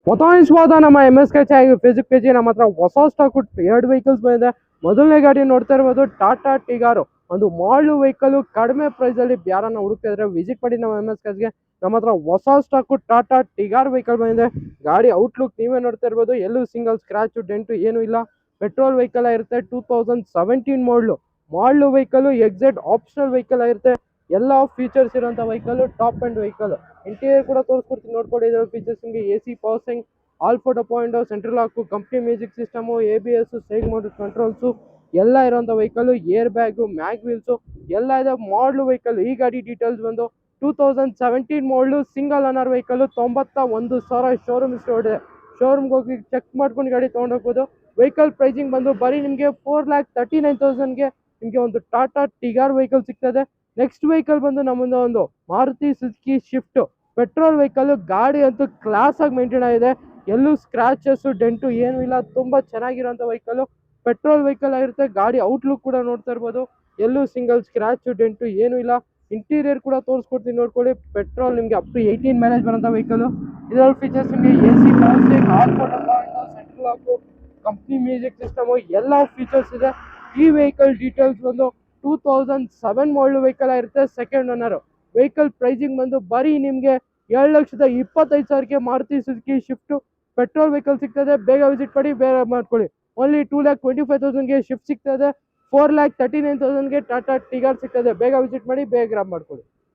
ಮೊದಲನೇ ನಮ್ಮ MSK Facebook page ನಮ್ಮ ಹತ್ರ ಹೊಸ ಸ್ಟಾಕ್ ಎರಡು ವೆಹಿಕಲ್ಸ್ ಬಂದಿದೆ. ಮೊದಲನೇ ಗಾಡಿ ನೋಡ್ತಾ ಇರ್ಬೋದು ಟಾಟಾ ಟಿಗಾರು, ಒಂದು ಮಾಡಲ್ ವೆಹಿಕಲ್. ಕಡಿಮೆ ಪ್ರೈಸ್ ಅಲ್ಲಿ ಯಾರನ್ನ ಹುಡುಕ್ತಾ ಇದ್ರೆ ವಿಸಿಟ್ ಮಾಡಿ ನಮ್ಮ MSK. ನಮ್ಮ ಹತ್ರ ಹೊಸ ಸ್ಟಾಕ್ ಟಾಟಾ ಟಿಗಾರ್ ವೆಹಿಕಲ್ ಬಂದಿದೆ. ಗಾಡಿ ಔಟ್ಲುಕ್ ನೀವೇ ನೋಡ್ತಾ ಇರ್ಬೋದು, ಎಲ್ಲೂ ಸಿಂಗಲ್ ಸ್ಕ್ರಾಚ್ ಡೆಂಟು ಏನು ಇಲ್ಲ. ಪೆಟ್ರೋಲ್ ವೆಹಿಕಲ್ ಆಗಿರುತ್ತೆ. 2017 model vehicle, exact optional vehicle ಆಗಿರುತ್ತೆ. ಎಲ್ಲ ಫೀಚರ್ಸ್ ಇರುವಂತ vehicle, top end vehicle. Interior ಕೂಡ ತೋರಿಸ್ಕೊಡ್ತೀನಿ, ನೋಡ್ಕೊಳ್ಳಿ. ಇದರ ಫೀಚರ್ಸ್ ನಿಮಗೆ AC ಪವರ್ ಸ್ಟೇರಿಂಗ್, ಆಲ್ಫೋಟೋ ಪಾಯಿಂಟ್, central lock, company music system, ABS, side mounted controls ಎಲ್ಲ ಇರುವಂತ vehicle. Air bag, mag wheels ಎಲ್ಲ ಇದೆ. Model vehicle. ಈ ಗಾಡಿ ಡೀಟೇಲ್ಸ್ ಬಂದು 2017 ಮಾಡಲು, ಸಿಂಗಲ್ ಓನರ್ ವೆಹಿಕಲ್. 91,000 ಶೋರೂಮ್ ಇದೆ. ಶೋರೂಮ್ಗೆ ಹೋಗಿ ಚೆಕ್ ಮಾಡ್ಕೊಂಡು ಗಾಡಿ ತೊಗೊಂಡೋಗ್ಬೋದು. ವೆಹಿಕಲ್ ಪ್ರೈಸಿಂಗ್ ಬಂದು ಬರೀ ನಿಮಗೆ 4,39,000ಗೆ ನಿಮಗೆ ಒಂದು ಟಾಟಾ ಟಿಗಾರ್ ವೆಹಿಕಲ್ ಸಿಗ್ತದೆ. ನೆಕ್ಸ್ಟ್ ವೆಹಿಕಲ್ ಬಂದು ನಮ್ಮದು ಒಂದು Maruti Suzuki Swift petrol vehicle. ಗಾಡಿ ಅಂತೂ ಕ್ಲಾಸ್ ಆಗಿ ಮೇಂಟೈನ್ ಆಗಿದೆ, ಎಲ್ಲೂ ಸ್ಕ್ರಾಚಸ್ ಡೆಂಟು ಏನು ಇಲ್ಲ. ತುಂಬಾ ಚೆನ್ನಾಗಿರುವಂತ ವೆಹಿಕಲ್, ಪೆಟ್ರೋಲ್ ವೆಹಿಕಲ್ ಆಗಿರುತ್ತೆ. ಗಾಡಿ ಔಟ್ಲುಕ್ ಕೂಡ ನೋಡ್ತಾ ಇರ್ಬೋದು, ಎಲ್ಲೂ ಸಿಂಗಲ್ ಸ್ಕ್ರಾಚ್ ಡೆಂಟು ಏನು ಇಲ್ಲ. ಇಂಟೀರಿಯರ್ ಕೂಡ ತೋರಿಸ್ಕೊಡ್ತೀನಿ, ನೋಡ್ಕೊಳ್ಳಿ. ಪೆಟ್ರೋಲ್ ನಿಮಗೆ ಅಪ್ ಟು 18 ಮೈಲೇಜ್ ಬರೋಂಥ ವೆಹಿಕಲ್. ಇದರ ಫೀಚರ್ಸ್ ನಿಮಗೆ AC ಪವರ್ ಸ್ಟೇರಿಂಗ್, ಆಲ್ಫೋಟೋ ಪಾಯಿಂಟ್, central lock, company music system ಎಲ್ಲ ಫೀಚರ್ಸ್ ಇದೆ. ಈ ವೆಹಿಕಲ್ ಡೀಟೇಲ್ಸ್ ಬಂದು 2007 ಮಾಡಲ್ ವೆಹಿಕಲ್ ಆಗಿರುತ್ತೆ. Second owner vehicle. ಪ್ರೈಸಿಂಗ್ ಬಂದು ಬರೀ ನಿಮಗೆ 7,25,000ಗೆ Maruti Suzuki Swift petrol vehicle ಸಿಗ್ತದೆ. ಬೇಗ ವಿಸಿಟ್ ಮಾಡಿ, ಬೇಗ ಮಾಡ್ಕೊಳ್ಳಿ. ಓನ್ಲಿ 2,25,000ಗೆ ಶಿಫ್ಟ್ ಸಿಗ್ತದೆ. 4,39,000ಗೆ ಟಾಟಾ ಟಿಗಾರ್ ಸಿಗ್ತದೆ. ಬೇಗ ವಿಸಿಟ್ ಮಾಡಿ, ಬೇಗ ಗ್ರಾಬ್ ಮಾಡ್ಕೊಳ್ಳಿ.